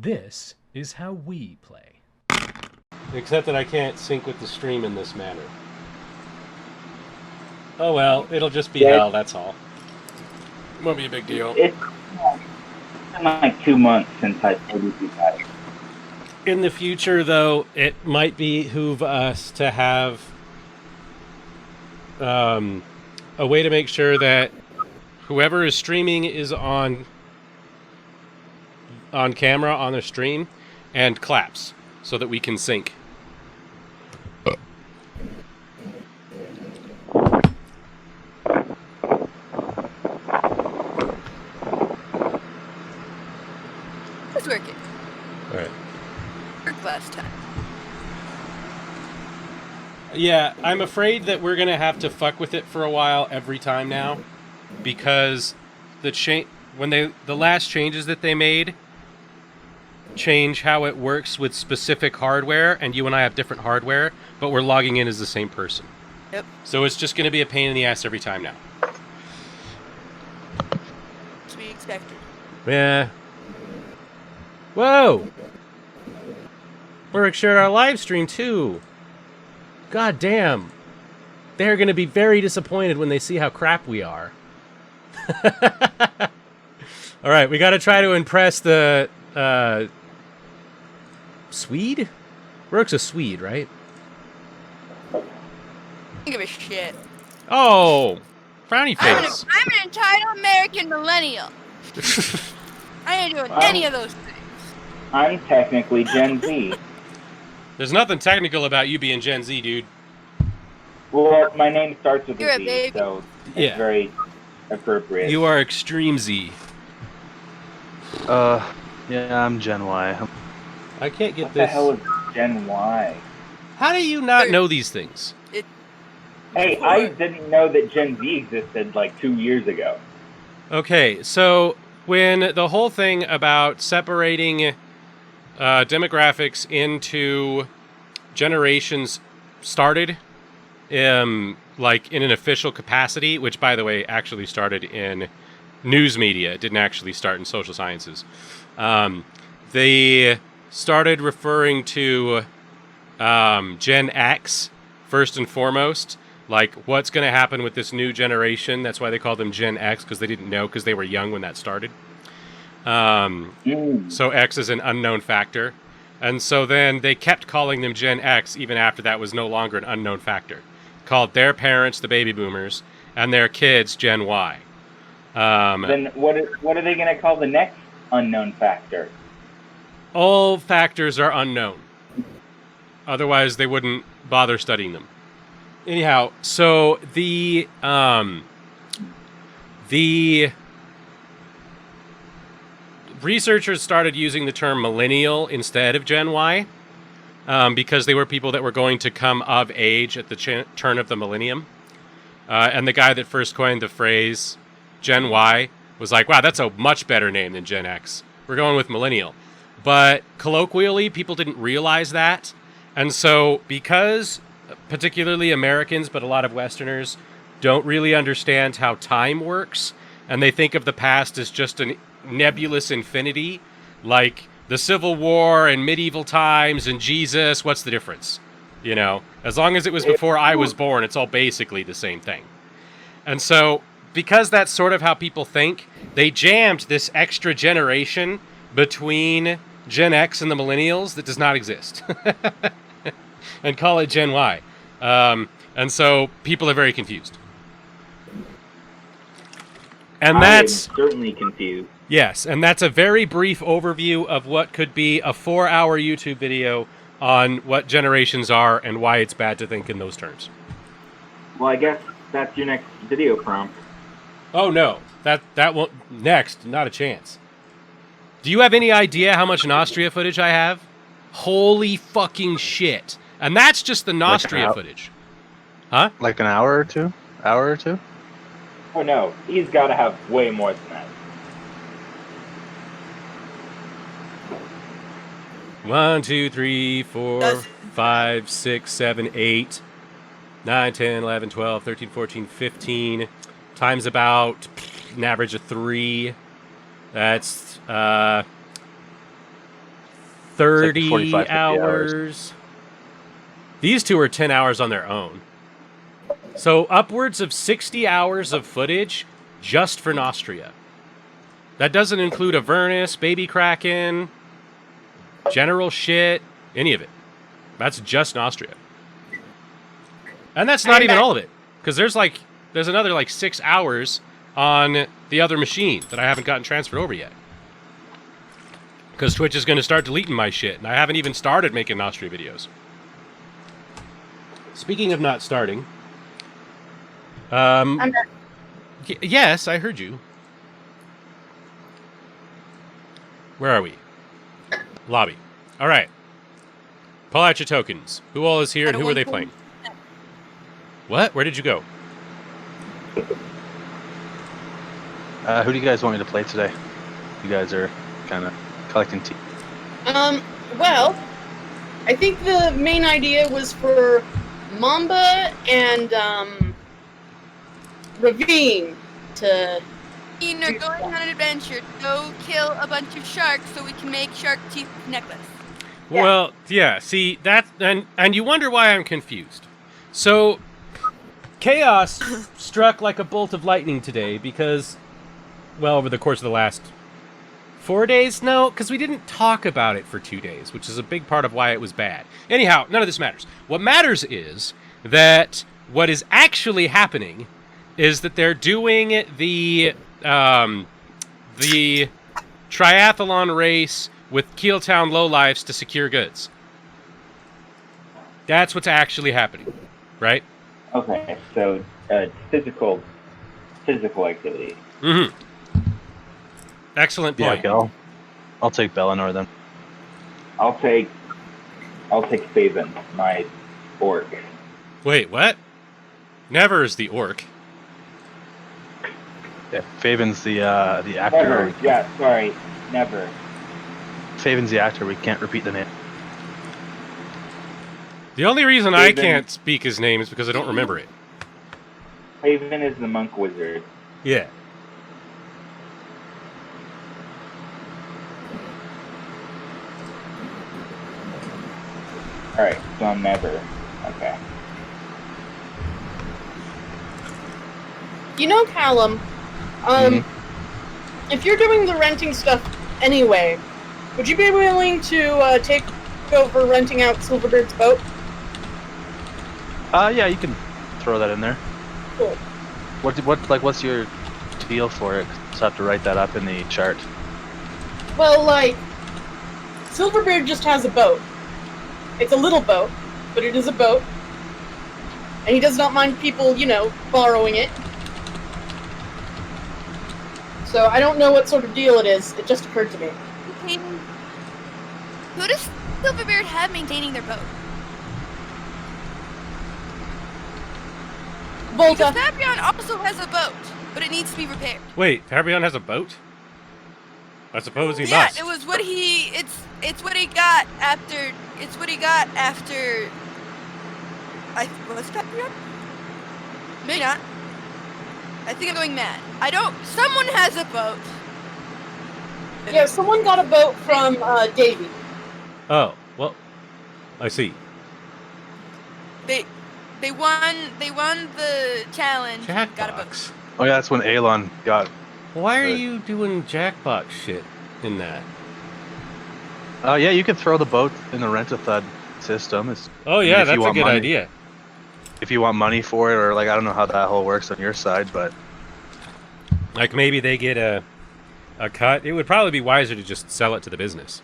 This is how we play. Except that I can't sync with the stream in this manner. Oh well, it'll just be hell, that's all. Won't be a big deal. It's been like 2 months since I played with you guys. In the future, though, it might behoove us to have a way to make sure that whoever is streaming is on camera on the stream and claps so that we can sync. It's working. All right. Worked last time. Yeah, I'm afraid that we're gonna have to fuck with it for a while every time now, because the last changes that they made change how it works with specific hardware, and you and I have different hardware, but we're logging in as the same person. Yep. So it's just gonna be a pain in the ass every time now. To be expected. Yeah. Whoa! We're shared our live stream too. God damn. They're going to be very disappointed when they see how crap we are. All right, we got to try to impress the Swede? Rourke's a Swede, right? I don't give a shit. Oh, frowny face. I'm an entitled American millennial. I ain't doing any of those things. I'm technically Gen Z. There's nothing technical about you being Gen Z, dude. Well, my name starts with You're a a Z, baby. so it's Yeah. very appropriate. You are Extreme Z. Yeah, I'm Gen Y. I can't get What the this. hell is Gen Y? How do you not know these things? Hey, I didn't know that Gen Z existed like 2 years ago. Okay, so when the whole thing about separating demographics into generations started, like in an official capacity, which by the way actually started in news media, it didn't actually start in social sciences. They started referring to Gen X first and foremost, like what's going to happen with this new generation. That's why they called them Gen X, because they didn't know, because they were young when that started. So X is an unknown factor. And so then they kept calling them Gen X even after that was no longer an unknown factor. Called their parents the baby boomers and their kids Gen Y. Then what are they going to call the next unknown factor? All factors are unknown. Otherwise they wouldn't bother studying them. Anyhow, so the researchers started using the term millennial instead of Gen Y because they were people that were going to come of age at the turn of the millennium. And the guy that first coined the phrase Gen Y was like, wow, that's a much better name than Gen X. We're going with millennial. But colloquially, people didn't realize that. And so because particularly Americans, but a lot of Westerners, don't really understand how time works, and they think of the past as just an nebulous infinity, like the Civil War and medieval times and Jesus, what's the difference? You know, as long as it was before I was born, it's all basically the same thing. And so, because that's sort of how people think, they jammed this extra generation between Gen X and the millennials that does not exist. And call it Gen Y. And so, people are very confused. And that's I'm certainly confused. yes, and that's a very brief overview of what could be a 4-hour YouTube video on what generations are and why it's bad to think in those terms. Well, I guess that's your next video prompt. Oh no, that won't next, not a chance. Do you have any idea how much Naustrilla footage I have? Holy fucking shit. And that's just the Naustrilla footage. Huh? Like an hour or two? Hour or two? Oh no, he's got to have way more than that. 1, 2, 3, 4, 5, 6, 7, 8, 9, 10, 11, 12, 13, 14, 15, times about an average of 3. That's 30 45, 50 hours. These two are 10 hours on their own. So upwards of 60 hours of footage just for Naustrilla. That doesn't include Avernus, Baby Kraken, general shit, any of it. That's just Naustrilla. And that's not even all of it. Because there's another like 6 hours on the other machine that I haven't gotten transferred over yet. Because Twitch is going to start deleting my shit, and I haven't even started making Nostria videos. Speaking of not starting, yes, I heard you. Where are we? Lobby. All right. Pull out your tokens. Who all is here, and who are they playing? What? Where did you go? Who do you guys want me to play today? You guys are kind of collecting tea. Well, I think the main idea was for Mamba and Ravine to. We're going on an adventure. Go kill a bunch of sharks so we can make shark teeth necklace. Yeah. Well, yeah. See that, and you wonder why I'm confused. So, chaos struck like a bolt of lightning today because, well, over the course of the last 4 days? No, because we didn't talk about it for 2 days, which is a big part of why it was bad. Anyhow, none of this matters. What matters is that what is actually happening is that they're doing the triathlon race with Keeltown lowlifes to secure goods. That's what's actually happening, right? Okay, so physical activity. Mm-hmm. Excellent Yeah, point. okay, I'll take Bellinor then. I'll take Faven, my orc. Wait, what? Never is the orc. Yeah, Faven's the actor. Never. Yeah, sorry, never. Faven's the actor. We can't repeat the name. The only reason I Faven. can't speak his name is because I don't remember it. Faven is the monk wizard. Yeah. Alright, so I'm never. Okay. You know, Callum, if you're doing the renting stuff anyway, would you be willing to take over renting out Silverbeard's boat? Yeah, you can throw that in there. Cool. What's your deal for it? Just have to write that up in the chart. Well, like, Silverbeard just has a boat. It's a little boat, but it is a boat. And he does not mind people, borrowing it. So I don't know what sort of deal it is. It just occurred to me. Who does Silverbeard have maintaining their boat? Volta. Because Fabian also has a boat, but it needs to be repaired. Wait, Fabian has a boat? I suppose he Yeah, must. it was what he. It's what he got after. It's what he got after. Was it Fabian? Maybe not. I think I'm going mad. Someone has a boat. Yeah, someone got a boat from Davy. Oh, well, I see. They won the challenge. Got a boat. Jackbox. Oh yeah, that's when Alon got. Why are Good. you doing Jackbox shit in that? Yeah, you can throw the boat in the Rent-A-Thud system. Oh yeah, If you that's a want good money. idea. If you want money for it, or I don't know how that whole works on your side, but Like maybe they get a cut. It would probably be wiser to just sell it to the business.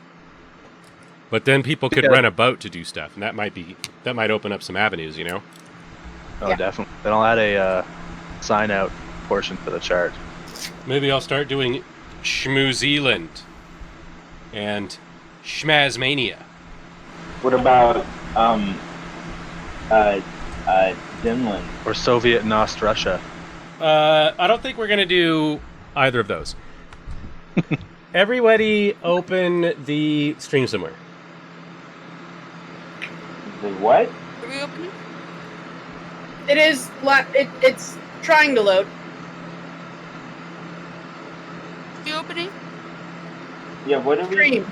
But then people could Yeah. rent a boat to do stuff, and that might open up some avenues, oh Yeah. definitely. Then I'll add a sign out portion for the chart. Maybe I'll start doing Shmoo Zealand and Schmazmania. What about Dinland? Or Soviet Naustrussia. I don't think we're gonna do either of those. Everybody, open the stream somewhere. The what? Are we opening? It is. It's trying to load. Are we opening? Yeah, what are we? Stream.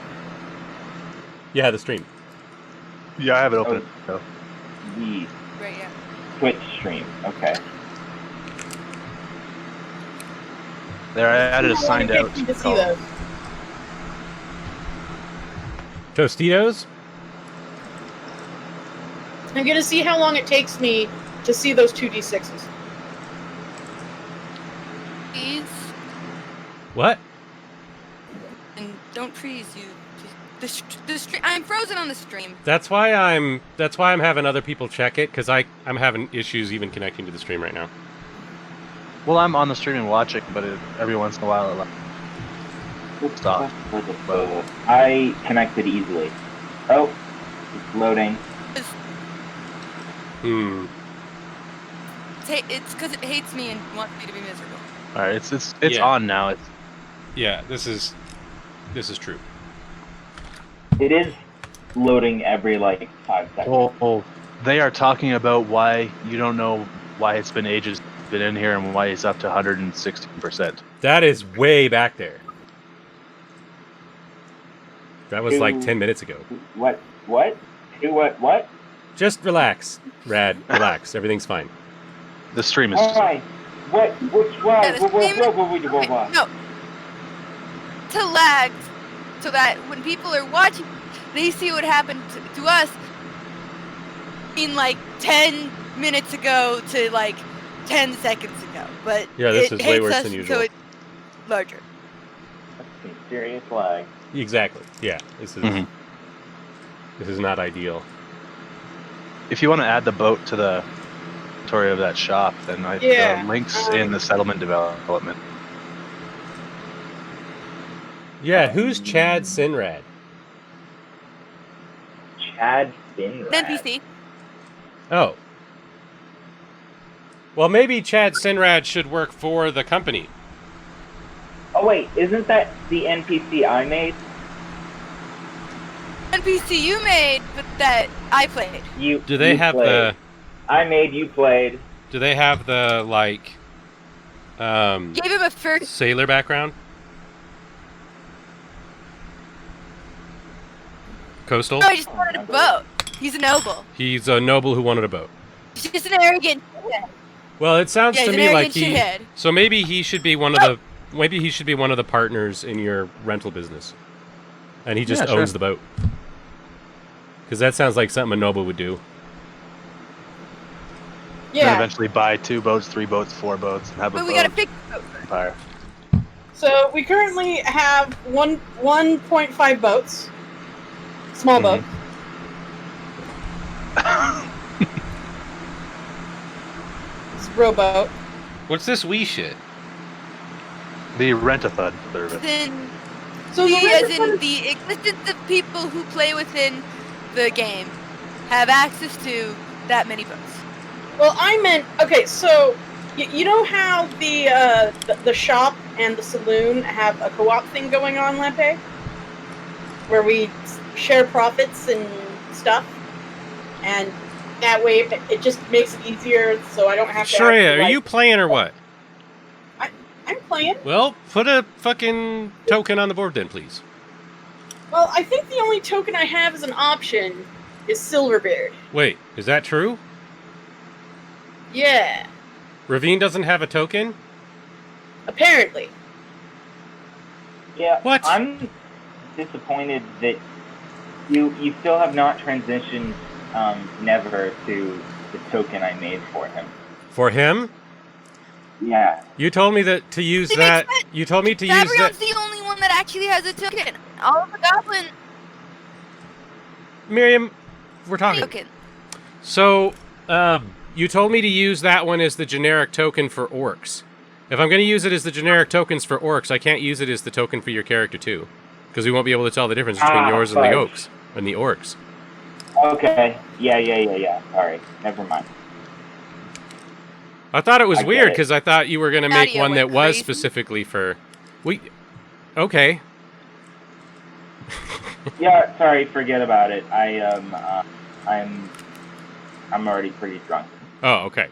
Yeah, the stream. Yeah, I have it open. Oh. So. The Right, yeah. Twitch stream. Okay. There, I added a How long it signed out. takes me to see column. those. Tostitos? I'm gonna see how long it takes me to see those 2d6s. Please, What? and don't freeze you. The stream. I'm frozen on the stream. That's why I'm having other people check it, because I'm having issues even connecting to the stream right now. Well, I'm on the stream and watching, but every once in a while it stops. I connected easily. Oh, it's loading. It's because it hates me and wants me to be miserable. All right, it's Yeah. on now. It's Yeah, this is true. It is loading every like 5 seconds. oh, they are talking about why you don't know why it's been ages been in here and why it's up to 116%. That is way back there. That was like 10 minutes ago. What? What? Do what? Just relax, Rad. Relax. Everything's fine. The stream is. Why? What? What's wrong? Yeah, the stream- Okay, no. To lag, so that when people are watching, they see what happened to us in like 10 minutes ago to like 10 seconds ago. But Yeah, this it is way hates worse us, than usual. So it's larger. That's some serious lag. Exactly. Yeah. This is Mhm. this is not ideal. If you want to add the boat to the story of that shop, then Yeah, the links in the settlement development. Yeah. Who's Chad Sinrad? Chad Finrad. An NPC. Oh. Well, maybe Chad Sinrad should work for the company. Oh wait, isn't that the NPC I made? NPC you made, but that I played. Do they you have played. the? I made, you played. Do they have the like? Gave him a first. Sailor background. Coastal. No, I just wanted a boat. He's a noble. He's a noble who wanted a boat. He's just an arrogant shithead. Well, it sounds Yeah, to he's me an like arrogant he. shithead. So maybe he should be one of the. Maybe he should be one of the partners in your rental business, and he just Yeah, sure. owns the boat. Because that sounds like something a noble would do. Then Yeah. eventually buy 2 boats, 3 boats, 4 boats, and have a But we boat gotta fix the boat. empire. So we currently have 1.5 boats. Small Mhm. boats. It's a rowboat. What's this wee shit? The rent-a-thud service. Then So the as rent-a-thud in the existence of people who play within the game have access to that many boats. Well, I meant okay. So you know how the shop and the saloon have a co-op thing going on, Lampe, where we share profits and stuff, and that way it just makes it easier. So I don't have to. Shreya, actually, are you playing or what? I'm playing. Well, put a fucking token on the board then, please. Well, I think the only token I have as an option is Silverbeard. Wait, is that true? Yeah, Ravine doesn't have a token? apparently. Yeah. What? I'm disappointed that you still have not transitioned Never to the token I made for him. For him? Yeah. You told me that to use It that. makes sense. You told me to use that. Fabrion's the only one that actually has a token. All of the goblin Miriam, we're talking. token. So, you told me to use that one as the generic token for orcs. If I'm going to use it as the generic tokens for orcs, I can't use it as the token for your character too, because we won't be able to tell the difference between yours and the fudge. oaks and the orcs. Okay. Yeah. Sorry. Never mind. I thought it was I get weird it. because I thought you were going to make Nadia one that went was crazy. specifically for. Okay. Yeah. Sorry. Forget about it. I'm already pretty drunk. Oh, okay.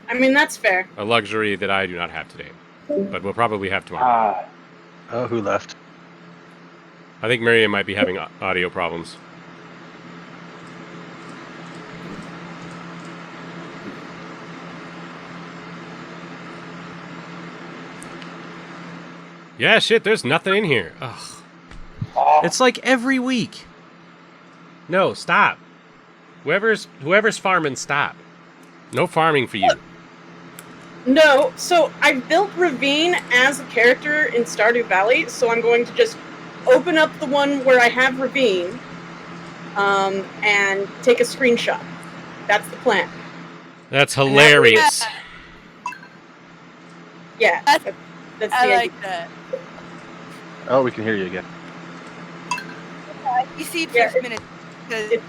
I mean, that's fair. A luxury that I do not have today, but we'll probably have tomorrow. Ah. Oh, who left? I think Miriam might be having audio problems. Yeah, shit, there's nothing in here. Ugh. It's like every week. No, stop. Whoever's farming, stop. No farming for you. No, so I built Ravine as a character in Stardew Valley, so I'm going to just open up the one where I have Ravine, and take a screenshot. That's the plan. That's hilarious. Yeah, that's the I idea. like that. Oh, we can hear you again. You see it Yeah, for a minute because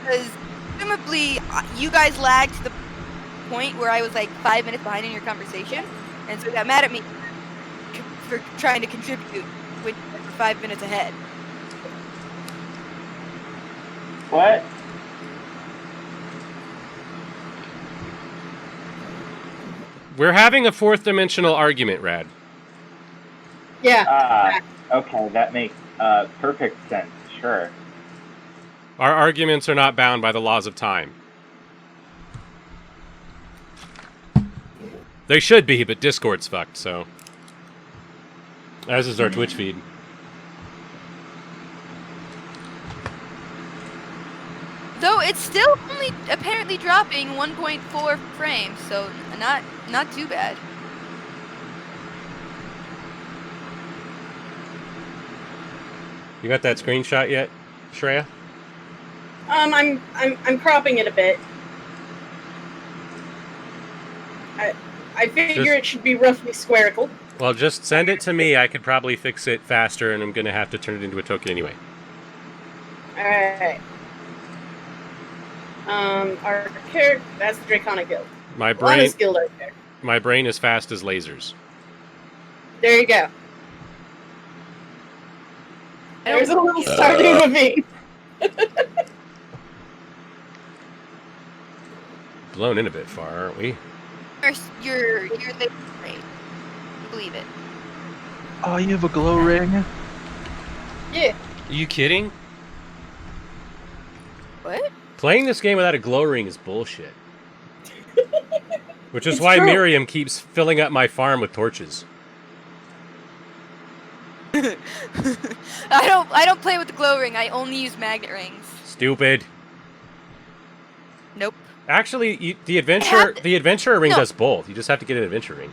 presumably you guys lagged to the point where I was like 5 minutes behind in your conversation, and so got mad at me for trying to contribute when you were 5 minutes ahead. What? We're having a fourth dimensional argument, Rad. Yeah. Okay, that makes perfect sense. Sure. Our arguments are not bound by the laws of time. They should be, but Discord's fucked, so. As is our Twitch feed. Though it's still only apparently dropping 1.4 frames, so not too bad. You got that screenshot yet, Shreya? I'm cropping it a bit. I figure it should be roughly squarical. Well, just send it to me. I could probably fix it faster, and I'm going to have to turn it into a token anyway. Alright. Our character, that's the Draconic Guild. My Honest Guild right there. My brain is fast as lasers. There you go. There's a little Stardew Ravine. Blown in a bit far, aren't we? You're late. Believe it. Oh, you have a glow ring? Yeah. Are you kidding? What? Playing this game without a glow ring is bullshit. Which is It's why true. Miriam keeps filling up my farm with torches. I don't play with the glow ring. I only use magnet rings. Stupid. Nope. Actually, the adventurer ring does both. You just have to get an adventure ring.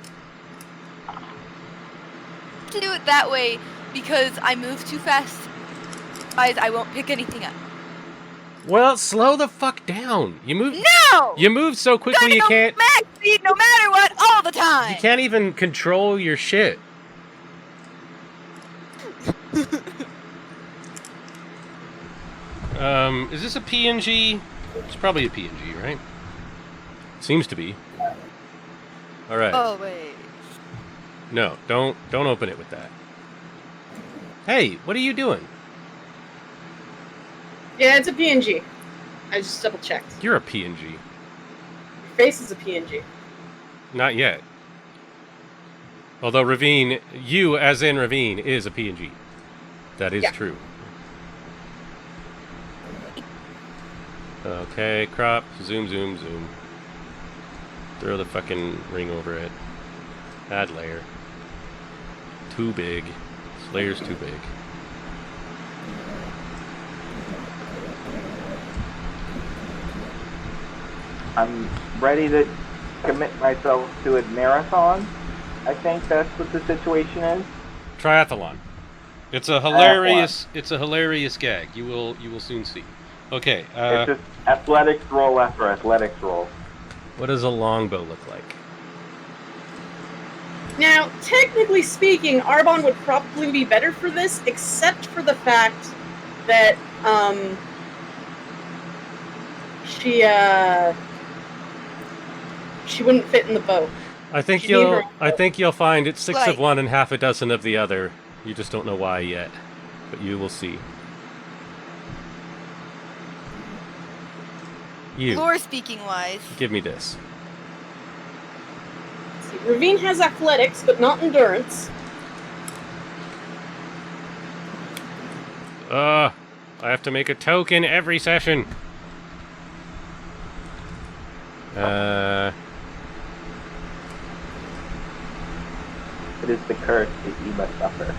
To do it that way because I move too fast. Otherwise, I won't pick anything up. Well, slow the fuck down. You move. No. You move so quickly you Gotta go can't. max speed no matter what, all the time. You can't even control your shit. Is this a PNG? It's probably a PNG, right? Seems to be. All right. Oh wait. No, don't open it with that. Hey, what are you doing? Yeah, it's a PNG. I just double checked. You're a PNG. Your face is a PNG. Not yet. Although Ravine, you as in Ravine, is a PNG. That is true. Okay, crop, zoom, zoom, zoom. Throw the fucking ring over it. Add layer. Too big. This layer's too big. I'm ready to commit myself to a marathon. I think that's what the situation is. Triathlon. It's a hilarious gag. You will soon see. Okay. It's just athletics roll after athletics roll. What does a longbow look like? Now, technically speaking, Arbonne would probably be better for this, except for the fact that she wouldn't fit in the boat. I think you'll find it's 6 of one and half a dozen of the other. You just don't know why yet, but you will see. You. Lore speaking wise. Give me this. See, Ravine has athletics, but not endurance. I have to make a token every session. It is the curse that you must suffer.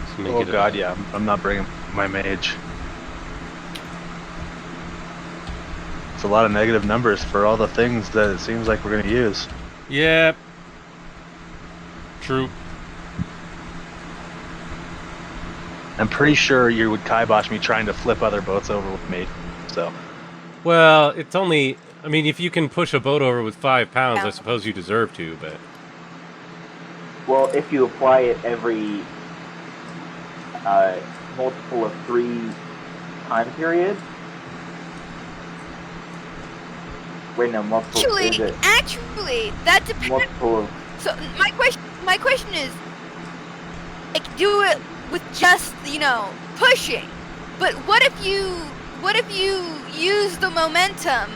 Let's make Oh it god, yeah, I'm not bringing my mage. It's a lot of negative numbers for all the things that it seems like we're going to use. Yep. True. I'm pretty sure you would kibosh me trying to flip other boats over with me. So, Well, it's only... I mean, if you can push a boat over with 5 pounds, I suppose you deserve to, but... Well, if you apply it every multiple of 3 time periods. Wait, no, multiple. Is it Actually, that depends. multiple of? So my question is, like, do it with just, pushing. But what if you use the momentum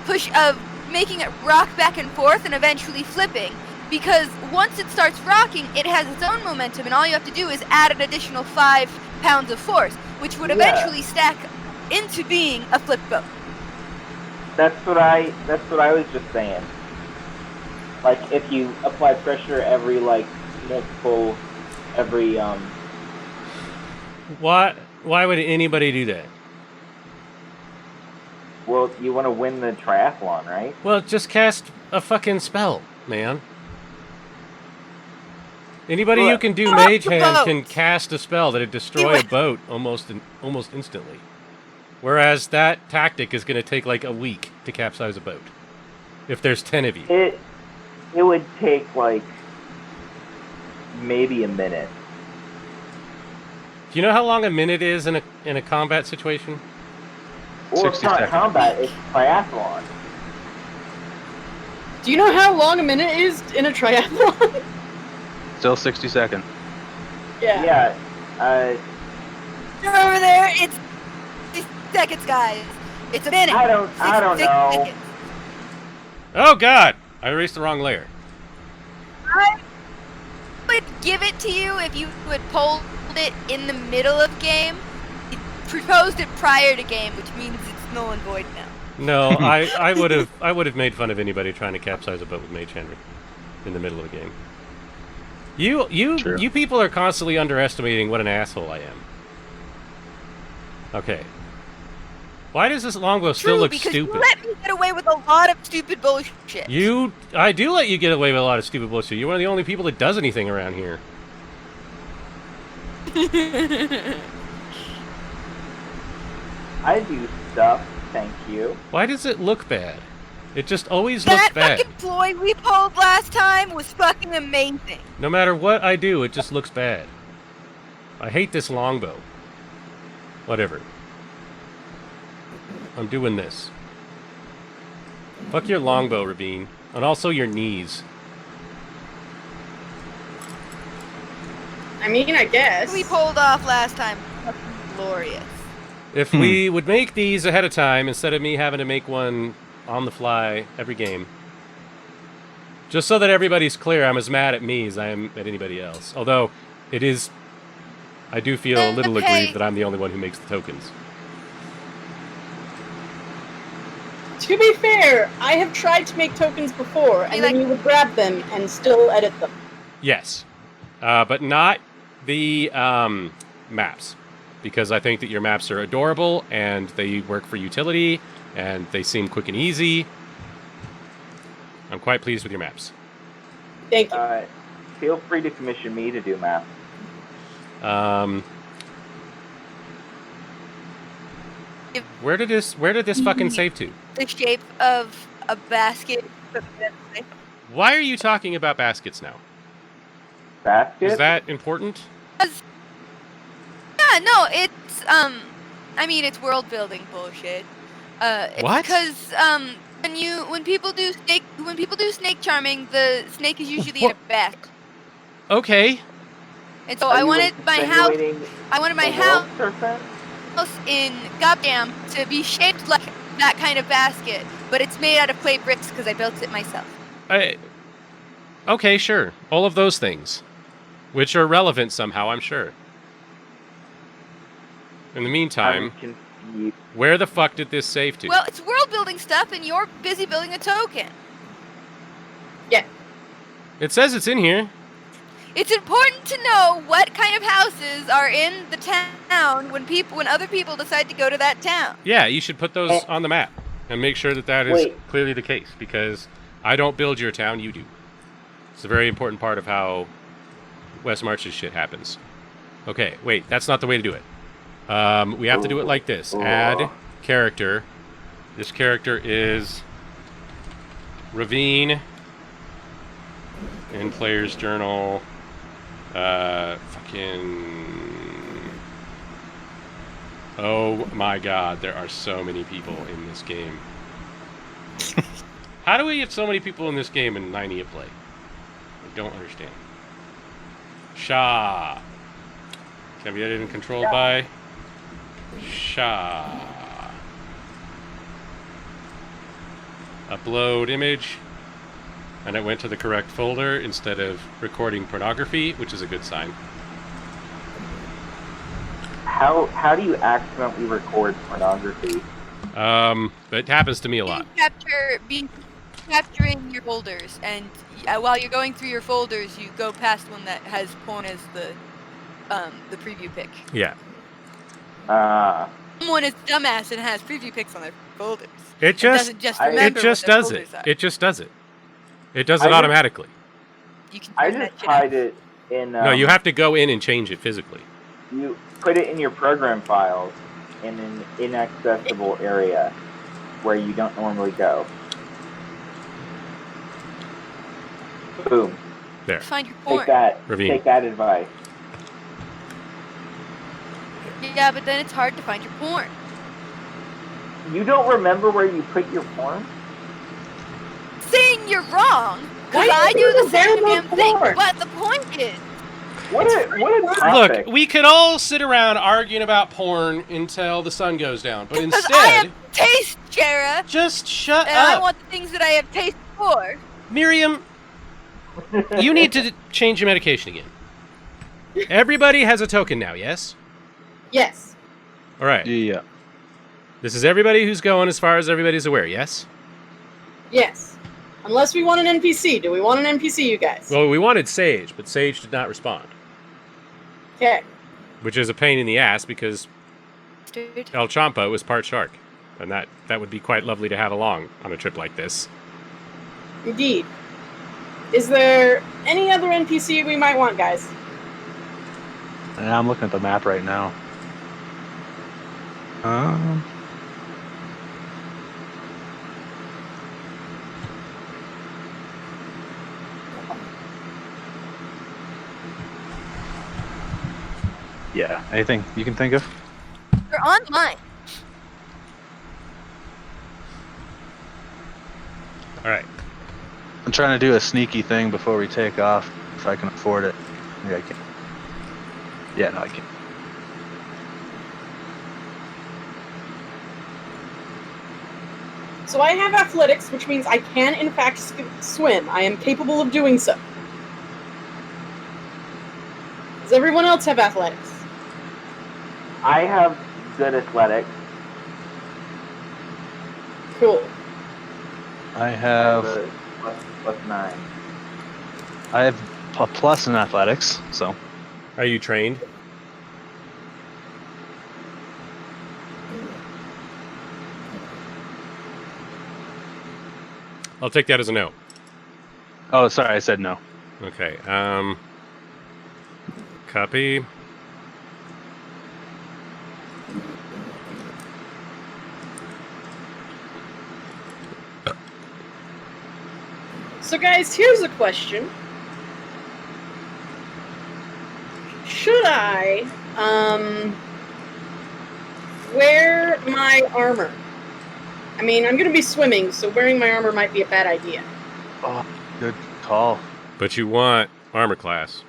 push of making it rock back and forth and eventually flipping? Because once it starts rocking, it has its own momentum, and all you have to do is add an additional 5 pounds of force, which would eventually stack into being a flip boat. That's what I was just saying. Like, if you apply pressure every Why would anybody do that? Well, you want to win the triathlon, right? Well, just cast a fucking spell, man. Anybody who can do Mage Hand can cast a spell that'd destroy a boat almost instantly. Whereas that tactic is going to take like a week to capsize a boat. If there's 10 of you. It would take maybe a minute. Do you know how long a minute is in a combat situation? Well, it's not combat, it's triathlon. Do you know how long a minute is in a triathlon? still 60 seconds. Yeah. Yeah. Over there, it's 60 seconds, guys. It's a minute. I don't know. Seconds. Oh god! I erased the wrong layer. I would give it to you if you had pulled it in the middle of game. You proposed it prior to game, which means it's null and void now. No, I would have made fun of anybody trying to capsize a boat with Mage Hand in the middle of a game. You people are constantly underestimating what an asshole I am. Okay. Why does this longbow still look stupid? You let me get away with a lot of stupid bullshit. I do let you get away with a lot of stupid bullshit. You're one of the only people that does anything around here. I do stuff, thank you. Why does it look bad? It just always looks bad. That fucking ploy we pulled last time was fucking amazing. No matter what I do, it just looks bad. I hate this longbow. Whatever. I'm doing this. Fuck your longbow, Rabin. And also your knees. I mean, I guess. We pulled off last time. Fucking glorious. If we would make these ahead of time, instead of me having to make one on the fly every game. Just so that everybody's clear, I'm as mad at me as I am at anybody else. Although, I do feel a little aggrieved that I'm the only one who makes the tokens. To be fair, I have tried to make tokens before, and then you would grab them and still edit them. Yes. But not the maps. Because I think that your maps are adorable, and they work for utility, and they seem quick and easy. I'm quite pleased with your maps. Thank you. Feel free to commission me to do maps. Where did this fucking save to? The shape of a basket. Why are you talking about baskets now? Basket? Is that important? Yeah, no, it's it's world building bullshit. What? Because when people do snake charming, the snake is usually in a basket. Okay. And so I wanted my house Serpent? in Goddamn to be shaped like that kind of basket, but it's made out of clay bricks because I built it myself. Okay, sure. All of those things. Which are relevant somehow, I'm sure. In the meantime, I'm confused. where the fuck did this save to? Well, it's world building stuff, and you're busy building a token. Yeah. It says it's in here. It's important to know what kind of houses are in the town when other people decide to go to that town. Yeah, you should put those on the map and make sure that that is Wait. clearly the case, because I don't build your town, you do. It's a very important part of how West March's shit happens. Okay, wait, that's not the way to do it. We have to do it like this. Add character. This character is Ravine in Player's Journal. Oh my god, there are so many people in this game. How do we get so many people in this game and 90 a play? I don't understand. Sha. Can be edited and controlled by Sha. Upload image. And it went to the correct folder instead of recording pornography, which is a good sign. How do you accidentally record pornography? It happens to me a lot. Capturing your folders, and while you're going through your folders, you go past one that has porn as the preview pic. Yeah. Someone is dumbass and has preview pics on their folders. It just doesn't just I- remember it just what their does it. folders are. It just does it. It does it I just- automatically. You can I turn just that shit off. tried it in. No, you have to go in and change it physically. You put it in your program files in an inaccessible area where you don't normally go. Boom. There. Find your porn. Take that. Ravine. Take that advice. Yeah, but then it's hard to find your porn. You don't remember where you put your porn? Saying you're wrong, Why because I do do you the same download damn thing. porn? But the point is, What a topic. Look, we could all sit around arguing about porn until the sun goes down, but because I have instead, taste, Jara, just shut and I up. want the things that I have taste for. Miriam, you need to change your medication again. Everybody has a token now, yes? Yes. All right. Yeah. This is everybody who's going as far as everybody's aware, yes? Yes. Unless we want an NPC. Do we want an NPC, you guys? Well, we wanted Sage, but Sage did not respond, Okay. which is a pain in the ass because Dude. El Champa was part shark, and that would be quite lovely to have along on a trip like this. Indeed. Is there any other NPC we might want, guys? Yeah, I'm looking at the map right now. Yeah, anything you can think of? You're online. All right. I'm trying to do a sneaky thing before we take off, if I can afford it. Maybe I can. Yeah, no, I can. So I have athletics, which means I can, in fact, swim. I am capable of doing so. Does everyone else have athletics? I have good athletics. Cool. I have a plus 9. I have a plus in athletics, so Are you trained? I'll take that as a no. oh, sorry, I said no. Okay. Copy. So, guys, here's a question. Should I, wear my armor? I mean, I'm gonna be swimming, so wearing my armor might be a bad idea. Oh, good call. But you want armor class.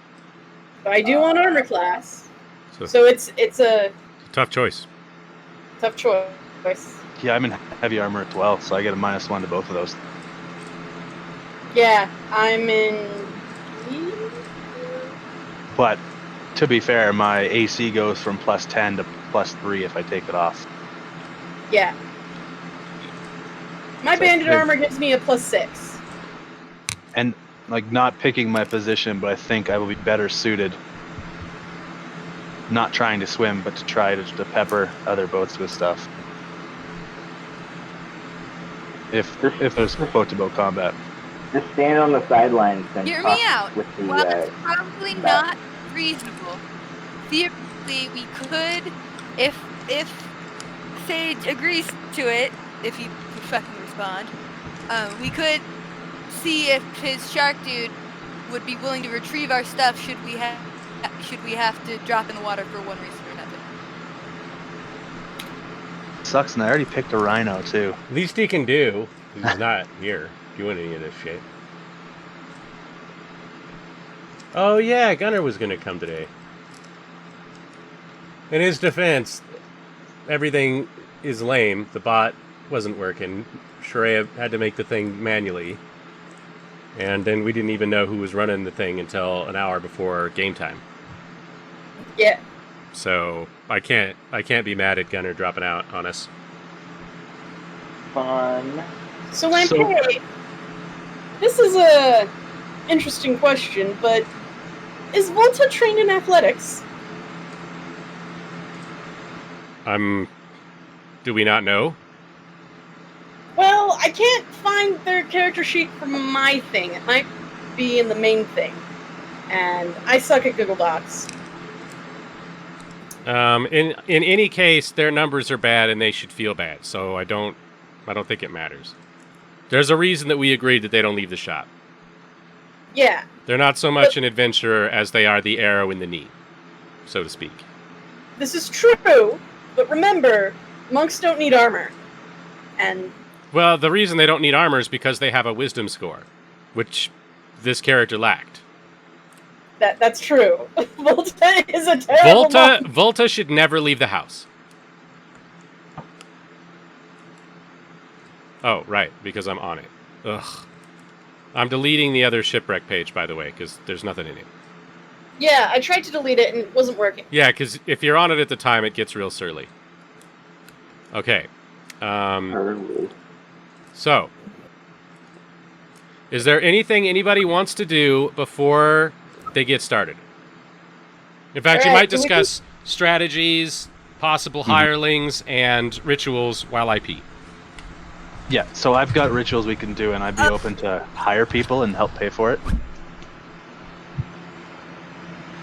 But I do want armor class, So so it's a tough choice. tough choice. Yeah, I'm in heavy armor as well, so I get a -1 to both of those. Yeah, I'm in But to be fair, my AC goes from +10 to +3 if I take it off. Yeah. My So banded it's- armor gives me a +6. And like not picking my position, but I think I will be better suited. Not trying to swim, but to try to pepper other boats with stuff. If there's boat-to-boat combat. Just stand on the sidelines and Hear talk me out. with the. While it's probably that. not reasonable, theoretically we could, if Sage agrees to it, if he could fucking respond, we could see if his shark dude would be willing to retrieve our stuff should we have to drop in the water for one reason or another. Sucks, and I already picked a rhino too. Least he can do. He's not here doing any of this shit. Oh yeah, Gunnar was gonna come today. In his defense, everything is lame. The bot wasn't working. Shreya had to make the thing manually. And then we didn't even know who was running the thing until an hour before game time. Yeah. So I can't be mad at Gunnar dropping out on us. Fun. So, Lampay, this is a interesting question, but is Volta trained in athletics? Do we not know? Well, I can't find their character sheet for my thing. It might be in the main thing. And I suck at Google Docs. In any case, their numbers are bad and they should feel bad. So I don't think it matters. There's a reason that we agreed that they don't leave the shop. Yeah. They're not so much an adventurer as they are the arrow in the knee, so to speak. This is true, but remember, monks don't need armor. And Well, the reason they don't need armor is because they have a wisdom score, which this character lacked. that's true. Volta is a terrible monk. Volta should never leave the house. Oh, right, because I'm on it. Ugh. I'm deleting the other shipwreck page, by the way, because there's nothing in it. Yeah, I tried to delete it and it wasn't working. Yeah, because if you're on it at the time, it gets real surly. Okay. So, is there anything anybody wants to do before they get started? In fact, you Alright, might discuss strategies, possible hirelings, and rituals while I pee. Yeah, so I've got rituals we can do, and I'd be open to hire people and help pay for it.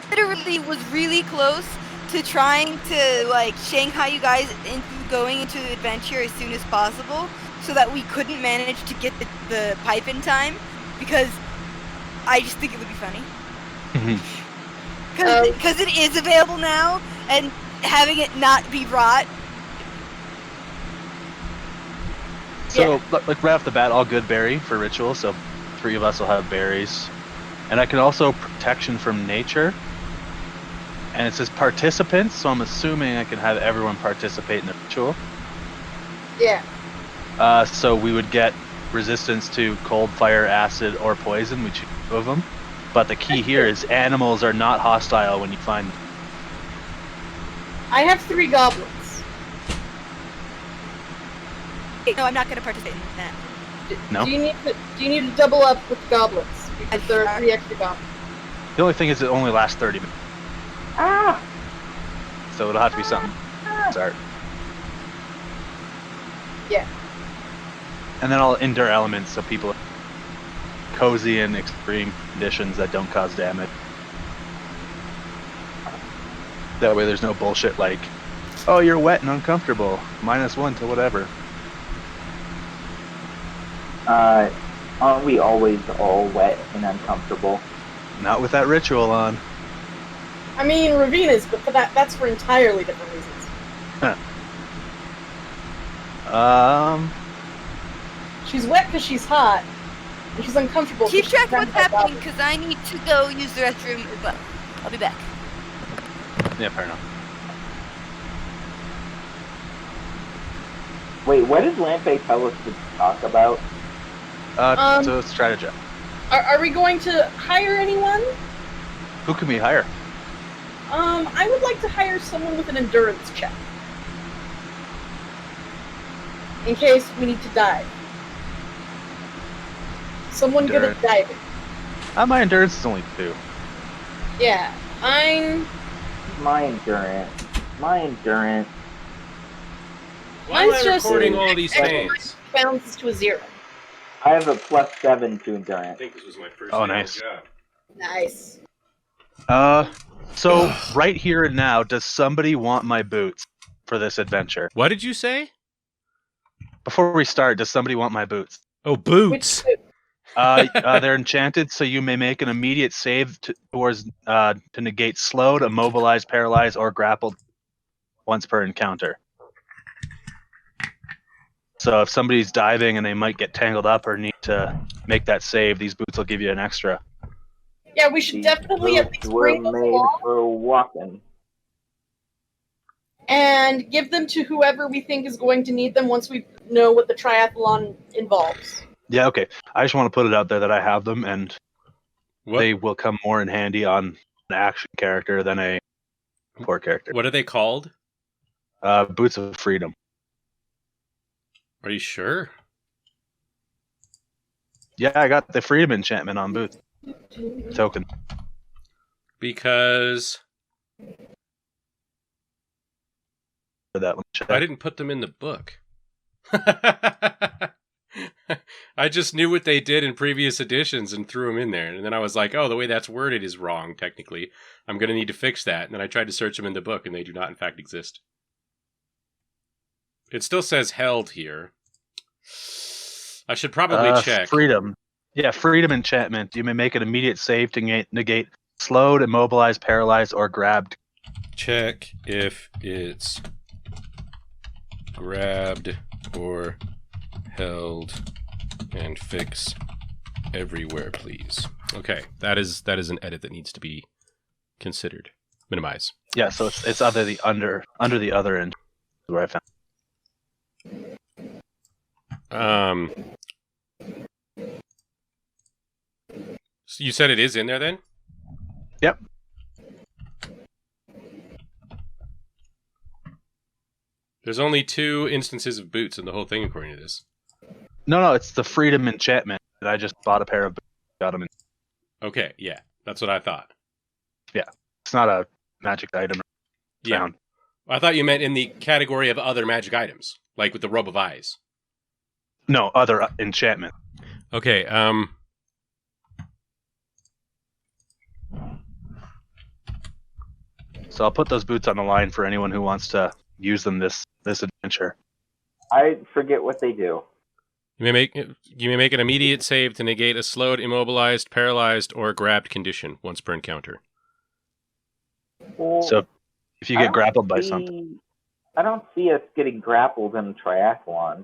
Literally was really close to trying to like Shanghai you guys into going into the adventure as soon as possible, so that we couldn't manage to get the pipe in time, because I just think it would be funny. Because it is available now, and having it not be brought. So, like right off the bat, all good berry for ritual, so 3 of us will have berries. And I can also protection from nature. And it says participants, so I'm assuming I can have everyone participate in the ritual. Yeah. So we would get resistance to cold, fire, acid, or poison. We choose 2 of them. But the key here is animals are not hostile when you find them. I have 3 goblins. No, I'm not going to participate in that. No? Do you need to double up with goblins? Because there are 3 extra goblins. The only thing is it only lasts 30 minutes. Ah! So it'll have to be something. Start. Yeah. And then I'll endure elements so people are cozy in extreme conditions that don't cause damage. That way there's no bullshit like, oh, you're wet and uncomfortable. -1 to whatever. Aren't we always all wet and uncomfortable? Not with that ritual on. I mean, Ravina's, but that's for entirely different reasons. She's wet because she's hot, and she's uncomfortable. Keep 'cause track she's of what's surrounded by happening, because I need to go use the restroom as well. I'll be back. Yeah, fair enough. Wait, what did Lampe tell us to talk about? So strategize. Are we going to hire anyone? Who can we hire? I would like to hire someone with an endurance check. In case we need to dive. Someone good at diving. My endurance is only 2. Yeah, I'm... My endurance. While Mine's I'm just- recording all these things. bounces to a 0. I have a +7 to endurance. think this was my first Oh, nice. job. Nice. So right here and now, does somebody want my boots for this adventure? What did you say? Before we start, does somebody want my boots? Oh, boots. Which, They're enchanted, so you may make an immediate save to negate slowed, immobilized, paralyzed, or grappled once per encounter. So if somebody's diving and they might get tangled up or need to make that save, these boots will give you an extra. yeah, we should These definitely at boots least were bring them made along for walking. and give them to whoever we think is going to need them once we know what the triathlon involves. Yeah, okay. I just want to put it out there that I have them, and What? they will come more in handy on an action character than a support character. What are they called? Boots of Freedom. Are you sure? Yeah, I got the Freedom enchantment on boots. Token. Because For that one. Check. I didn't put them in the book. I just knew what they did in previous editions and threw them in there. And then I was like, oh, the way that's worded is wrong, technically. I'm going to need to fix that. And then I tried to search them in the book, and they do not, in fact, exist. It still says held here. I should probably check. Freedom. Yeah, Freedom enchantment. You may make an immediate save to negate slowed, immobilized, paralyzed, or grabbed. Check if it's grabbed or held and fix everywhere, please. Okay, that is an edit that needs to be considered. Minimize. Yeah, so it's under the other end where I found. So you said it is in there then? Yep. There's only 2 instances of boots in the whole thing, according to this. No, it's the Freedom enchantment that I just bought a pair of boots. Got them in. Okay, yeah, that's what I thought. It's not a magic item. Yeah, Found. I thought you meant in the category of other magic items, like with the robe of eyes. No, other enchantment. Okay, So I'll put those boots on the line for anyone who wants to use them this adventure. I forget what they do. you may make an immediate save to negate a slowed, immobilized, paralyzed, or grabbed condition once per encounter. Well, So if you I get don't grappled by see- something, I don't see us getting grappled in triathlon.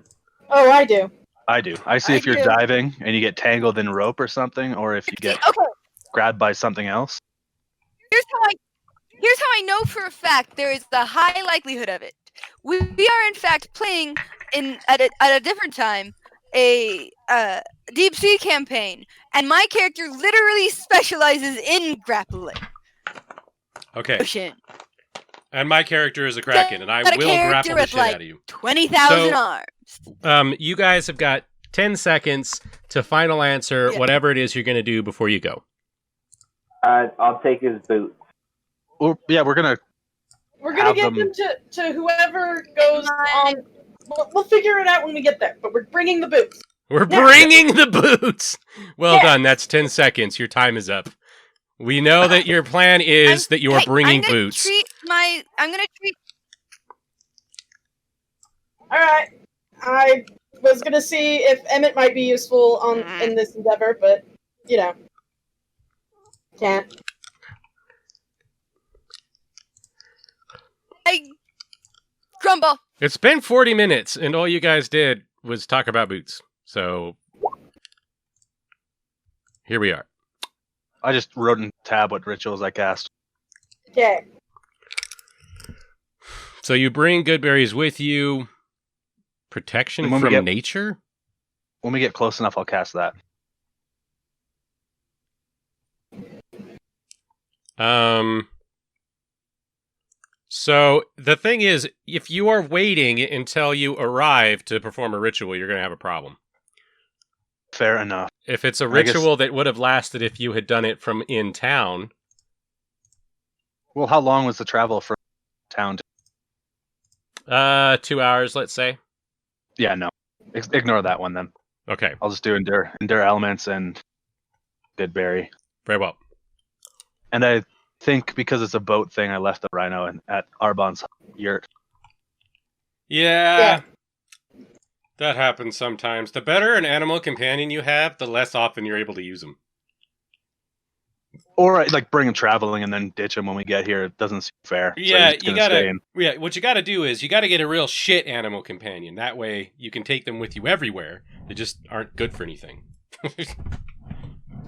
Oh, I do. I do. I see I if you're do. diving and you get tangled in rope or something, or if you get Okay, grabbed by something else. here's how I know for a fact there is a high likelihood of it. We are in fact playing at a different time a deep sea campaign, and my character literally specializes in grappling. Okay, Ocean. and my character is a kraken, and I Got a will character grapple the with, shit like, out of you. 20,000 So- arms. You guys have got 10 seconds to final answer Yeah. whatever it is you're going to do before you go. I'll take his boots. Well, yeah, we're gonna. We're gonna Have get them- them to whoever goes on. We'll figure it out when we get there. But we're bringing the boots. We're Yeah. bringing the boots. Well Yeah. done. That's 10 seconds. Your time is up. We know that your plan is that you are bringing boots. I'm gonna treat. All right. I was gonna see if Emmett might be useful in this endeavor, but can't. I crumble. It's been 40 minutes, and all you guys did was talk about boots. So here we are. I just wrote in tab what rituals I cast. Okay. So you bring good berries with you. Protection And when we from get- nature? When we get close enough, I'll cast that. So the thing is, if you are waiting until you arrive to perform a ritual, you're going to have a problem. Fair enough. If it's a I guess- ritual that would have lasted if you had done it from in town, Well, how long was the travel from town to... 2 hours, let's say. Yeah, no. Ignore that one then. Okay, I'll just do endure elements and did berry. very well. And I think because it's a boat thing, I left the rhino at Arbon's yurt. Yeah, that happens sometimes. The better an animal companion you have, the less often you're able to use them. Or like bring him traveling and then ditch him when we get here. It doesn't seem fair. So Yeah, he's just you gonna stay gotta. in. Yeah, what you gotta do is you gotta get a real shit animal companion. That way you can take them with you everywhere. They just aren't good for anything.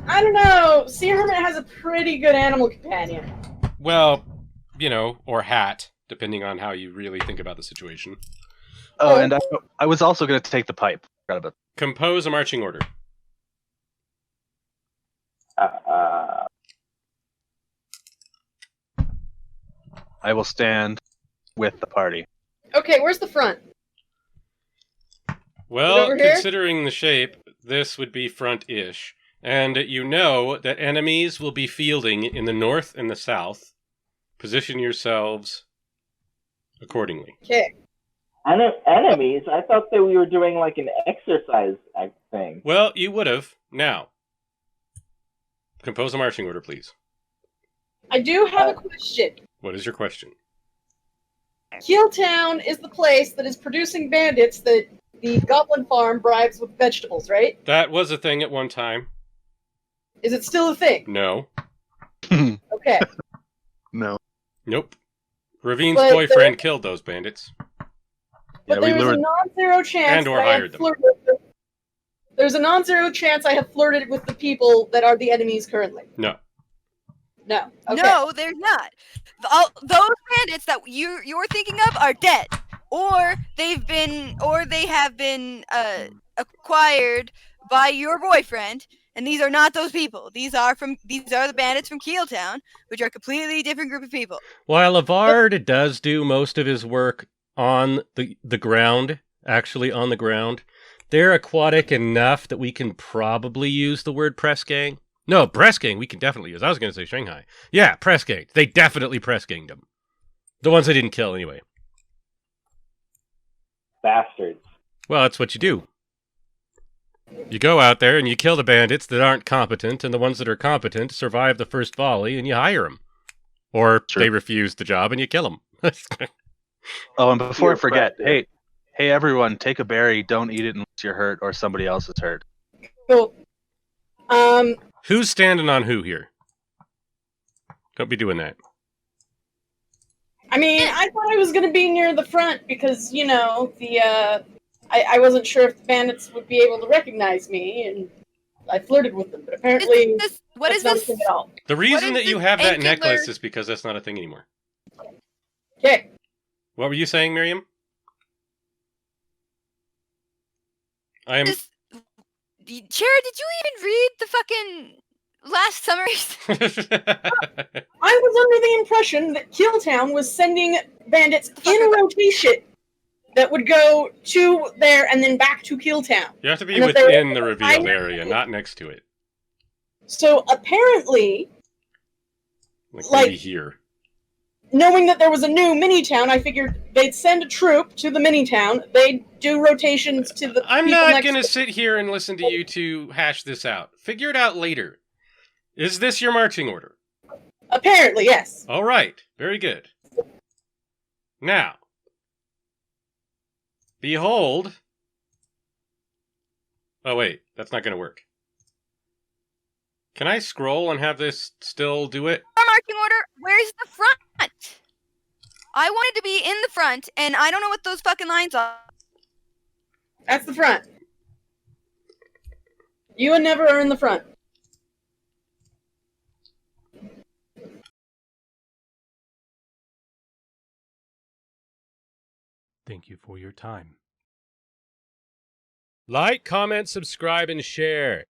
I don't know. Sea Hermit has a pretty good animal companion. Well, or hat, depending on how you really think about the situation. Oh, and I was also going to take the pipe. Forgot about Compose a marching order. I will stand with the party. Okay, where's the front? Well, over here? considering the shape, this would be front-ish. And you know that enemies will be fielding in the north and the south. Position yourselves accordingly. Okay. Enemies? I thought that we were doing like an exercise thing. Well, you would have. Now, compose a marching order, please. I do have a question. What is your question? Keeltown is the place that is producing bandits that the Goblin Farm bribes with vegetables, right? That was a thing at one time. Is it still a thing? No. Okay. No. Nope. Ravine's But boyfriend killed those bandits. But Yeah, we there's a lured. non-zero chance And or that I hired have them. flirted with There's a non-zero chance I have flirted with the people that are the enemies currently. No. No. Okay. No, they're not. Those bandits that you're thinking of are dead, or they have been acquired by your boyfriend. And these are not those people. These are the bandits from Keeltown, which are a completely different group of people. While Lavard does do most of his work on the ground, actually on the ground, they're aquatic enough that we can probably use the word press gang. No, press gang we can definitely use. I was going to say Shanghai. Yeah, press gang. They definitely press ganged them. The ones they didn't kill anyway. Bastards. Well, that's what you do. You go out there and you kill the bandits that aren't competent, and the ones that are competent survive the first volley, and you hire them. Or Sure. they refuse the job and you kill them. Oh, and before I You're forget, practiced. hey everyone, take a berry. Don't eat it unless you're hurt or somebody else is hurt. Cool. Who's standing on who here? Don't be doing that. I mean, I thought I was going to be near the front because, I wasn't sure if the bandits would be able to recognize me, and I flirted with them, but apparently What is that's not a this? thing at all. The reason is that you this have that angular- necklace is because that's not a thing anymore. Okay. What were you saying, Miriam? I am. Jared, did you even read the fucking last summaries? I was under the impression that Keeltown was sending bandits in rotation that would go to there and then back to Keeltown. You have to be And if they within were the revealed primary- area, not next to it. So apparently, Like Like- maybe here. knowing that there was a new mini-town, I figured they'd send a troop to the mini-town, they'd do rotations to the I'm people not next going to to sit here and listen to you two hash this out. Figure it out later. Is this your marching order? Apparently, yes. All right. Very good. Now, behold. Oh, wait. That's not going to work. Can I scroll and have this still do it? Our marching order, where's the front? I wanted to be in the front, and I don't know what those fucking lines are. That's the front. You and Never are in the front. Thank you for your time. Like, comment, subscribe, and share.